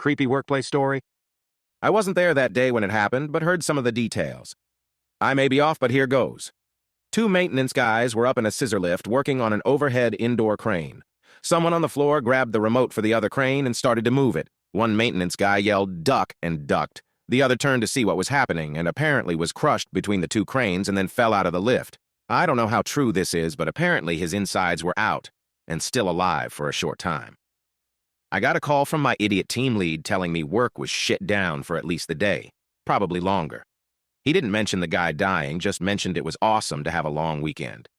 Creepy workplace story? I wasn't there that day when it happened, but heard some of the details. I may be off, but here goes. Two maintenance guys were up in a scissor lift working on an overhead indoor crane. Someone on the floor grabbed the remote for the other crane and started to move it. One maintenance guy yelled, "Duck," and ducked. The other turned to see what was happening and apparently was crushed between the two cranes and then fell out of the lift. I don't know how true this is, but apparently his insides were out and still alive for a short time. I got a call from my idiot team lead telling me work was shit down for at least the day, probably longer. He didn't mention the guy dying, just mentioned it was awesome to have a long weekend.